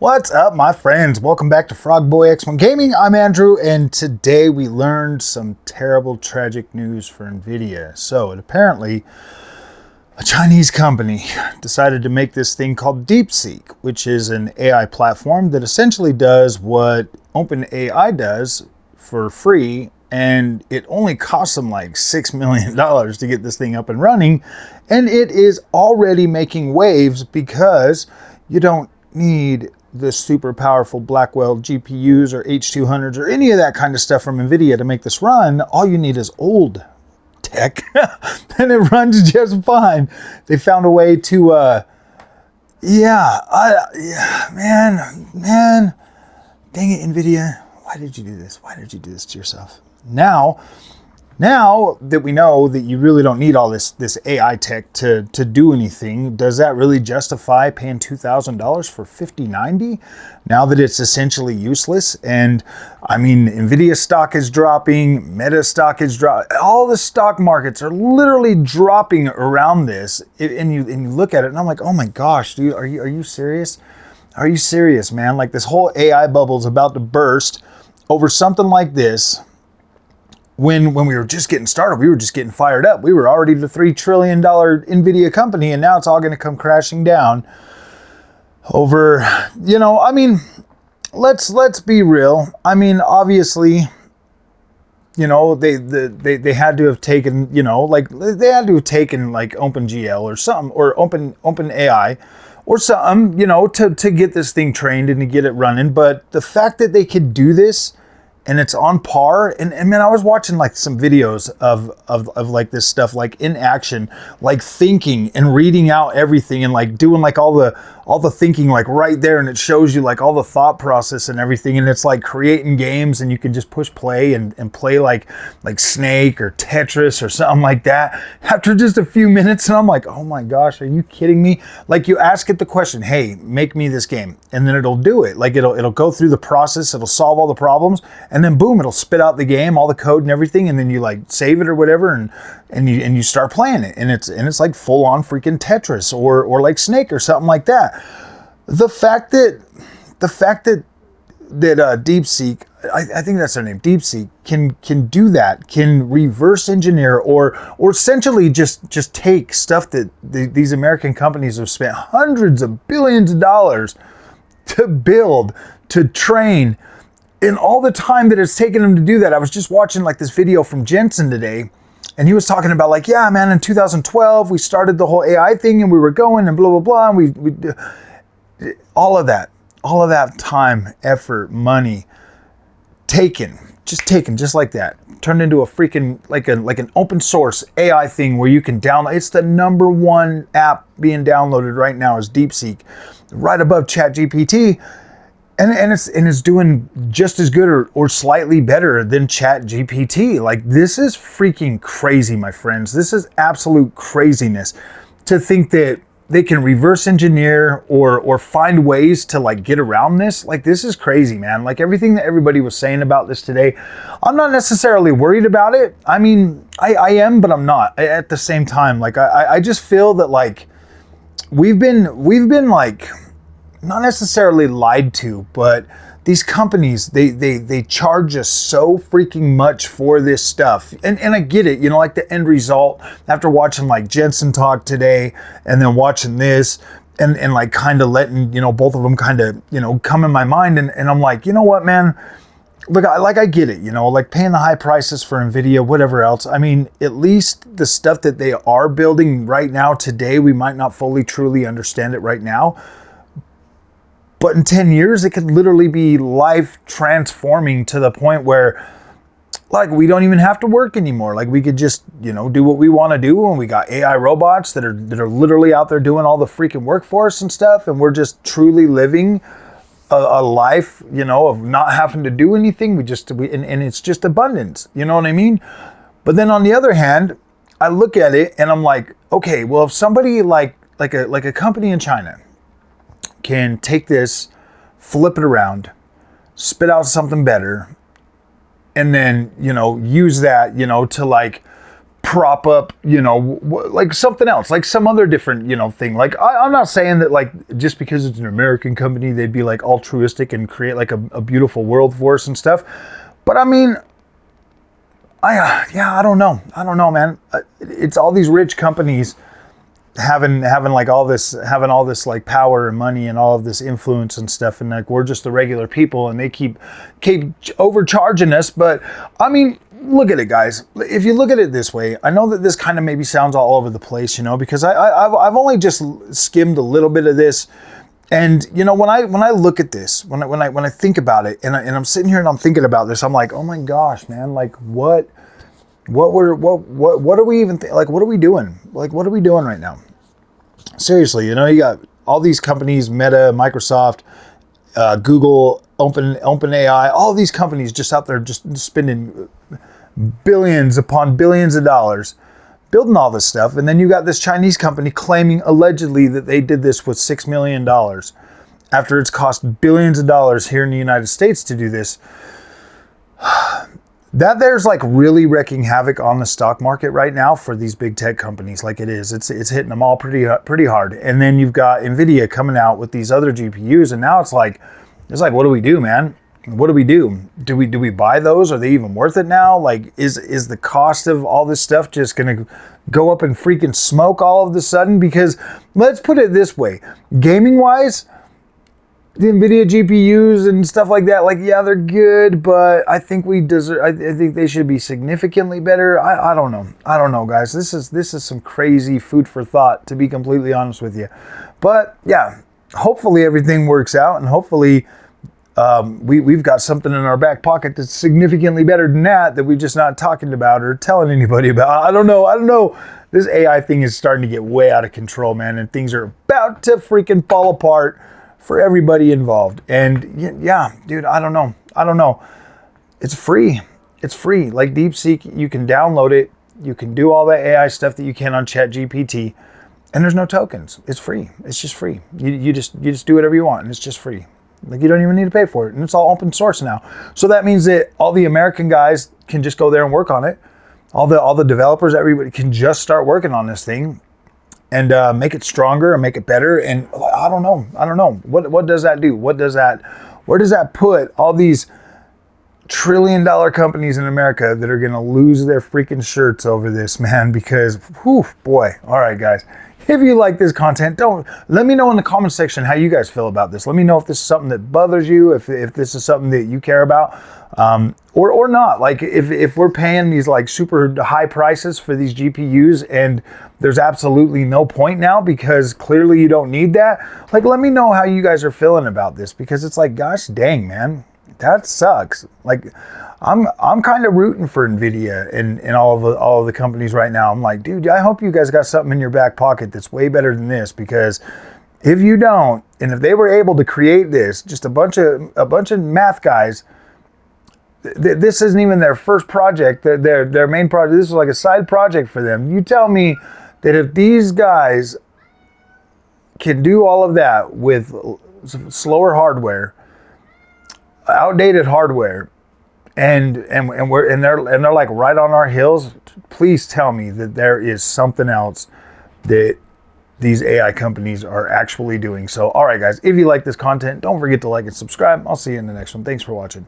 What's up, my friends? Welcome back to Frogboy X1 Gaming. I'm Andrew, and today we learned some terrible, tragic news for Nvidia. So, apparently, a Chinese company decided to make this thing called DeepSeek, which is an AI platform that essentially does what OpenAI does for free, and it only costs them like $6 million to get this thing up and running, and it is already making waves because you don't need the super powerful Blackwell GPUs or H200s or any of that kind of stuff from Nvidia to make this run. All you need is old tech and it runs just fine. They found a way to, man, dang it, Nvidia. Why did you do this? Why did you do this to yourself? Now that we know that you really don't need all this AI tech to do anything, does that really justify paying $2,000 for 5090 now that it's essentially useless? And I mean, Nvidia stock is dropping, Meta stock is dropping, all the stock markets are literally dropping around this. And you look at it and I'm like, oh my gosh, dude, are you serious? Are you serious, man? Like this whole AI bubble is about to burst over something like this. When we were just getting started, we were just getting fired up. We were already the $3 trillion Nvidia company, and now it's all going to come crashing down over, I mean, let's be real. I mean, obviously, they had to have taken, they had to have taken like OpenGL or something, or OpenAI or something, to get this thing trained and to get it running. But the fact that they could do this, and it's on par, and man, I was watching like some videos of like this stuff, like in action, like thinking and reading out everything and like doing like all the thinking like right there, and it shows you like all the thought process and everything, and it's like creating games, and you can just push play and play like Snake or Tetris or something like that after just a few minutes, and I'm like, oh my gosh, are you kidding me? Like you ask it the question, hey, make me this game, and then it'll do it. Like it'll go through the process, it'll solve all the problems, and then boom, it'll spit out the game, all the code and everything, and then you like save it or whatever, and you start playing it, and it's like full on freaking Tetris or like Snake or something like that. The fact that DeepSeek, I think that's their name, DeepSeek, can do that, can reverse engineer or essentially just take stuff that these American companies have spent hundreds of billions of dollars to build, to train, in all the time that it's taken them to do that. I was just watching like this video from Jensen today, and he was talking about like, yeah, man, in 2012, we started the whole AI thing and we were going and blah, blah, blah. And we all of that time, effort, money taken just like that, turned into a freaking, like an open source AI thing where you can download. It's the #1 app being downloaded right now is DeepSeek, right above ChatGPT. And it's doing just as good or slightly better than ChatGPT. Like this is freaking crazy, my friends. This is absolute craziness to think that they can reverse engineer or find ways to like get around this. Like this is crazy, man. Like everything that everybody was saying about this today, I'm not necessarily worried about it. I mean, I am, but I'm not at the same time. Like I just feel that like we've been like, not necessarily lied to, but these companies, they charge us so freaking much for this stuff. And I get it, like the end result after watching like Jensen talk today and then watching this and like kind of letting, both of them kind of, come in my mind. And I'm like, you know what, man? Look, I get it, like paying the high prices for Nvidia, whatever else. I mean, at least the stuff that they are building right now today, we might not fully, truly understand it right now. But in 10 years, it could literally be life transforming to the point where like we don't even have to work anymore. Like we could just, do what we want to do. And we got AI robots that are literally out there doing all the freaking workforce and stuff. And we're just truly living a life, of not having to do anything. And it's just abundance. You know what I mean? But then on the other hand, I look at it and I'm like, okay, well, if somebody like a company in China can take this, flip it around, spit out something better, and then, use that, to like prop up, you know, like something else, like some other different, you know, thing. Like I'm not saying that like just because it's an American company, they'd be like altruistic and create like a beautiful world for us and stuff. But I mean, I don't know, man. It's all these rich companies having like all this, having all this like power and money and all of this influence and stuff, and like we're just the regular people, and they keep overcharging us. But I mean, look at it, guys. If you look at it this way, I know that this kind of maybe sounds all over the place, you know, because I've only just skimmed a little bit of this. And you know, when I look at this, when I think about it, and I'm sitting here and I'm thinking about this, I'm like, oh my gosh, man, like what are we even like? What are we doing? Like, what are we doing right now? Seriously, you know, you got all these companies, Meta, Microsoft, Google, OpenAI, all these companies just out there just spending billions upon billions of dollars building all this stuff. And then you got this Chinese company claiming allegedly that they did this with $6 million after it's cost billions of dollars here in the United States to do this. That there's like really wreaking havoc on the stock market right now for these big tech companies. Like it is, it's hitting them all pretty hard. And then you've got Nvidia coming out with these other GPUs, and now it's like, what do we do, man? What do we do? Do we buy those? Are they even worth it now? Like, is the cost of all this stuff just gonna go up in freaking smoke all of a sudden? Because let's put it this way, gaming wise, the Nvidia GPUs and stuff like that, like, yeah, they're good, but I think we deserve, I think they should be significantly better. I don't know, guys. This is some crazy food for thought, to be completely honest with you. But yeah, hopefully everything works out, and hopefully we've got something in our back pocket that's significantly better than that we're just not talking about or telling anybody about. I don't know. This AI thing is starting to get way out of control, man, and things are about to freaking fall apart for everybody involved. And yeah, dude, I don't know. It's free. Like DeepSeek, you can download it. You can do all that AI stuff that you can on ChatGPT, and there's no tokens. It's free. It's just free. You just do whatever you want, and it's just free. Like, you don't even need to pay for it, and it's all open source now. So that means that all the American guys can just go there and work on it. All the developers, everybody can just start working on this thing and make it stronger and make it better. And I don't know. What does that do? Where does that put all these trillion-dollar companies in America that are gonna lose their freaking shirts over this, man? Because, whew, boy. All right, guys. If you like this content, let me know in the comment section how you guys feel about this. Let me know if this is something that bothers you, if this is something that you care about, or not. Like, if we're paying these like super high prices for these GPUs and there's absolutely no point now because clearly you don't need that. Like, let me know how you guys are feeling about this, because it's like, gosh dang, man, that sucks. Like, I'm kind of rooting for Nvidia and all of the companies right now. I'm like, dude, I hope you guys got something in your back pocket that's way better than this, because if you don't, and if they were able to create this, just a bunch of math guys, this isn't even their first project, their main project. This is like a side project for them. You tell me that if these guys can do all of that with slower hardware, outdated hardware, and they're like right on our heels, please tell me that there is something else that these AI companies are actually doing. So, all right, guys, if you like this content, don't forget to like and subscribe. I'll see you in the next one. Thanks for watching.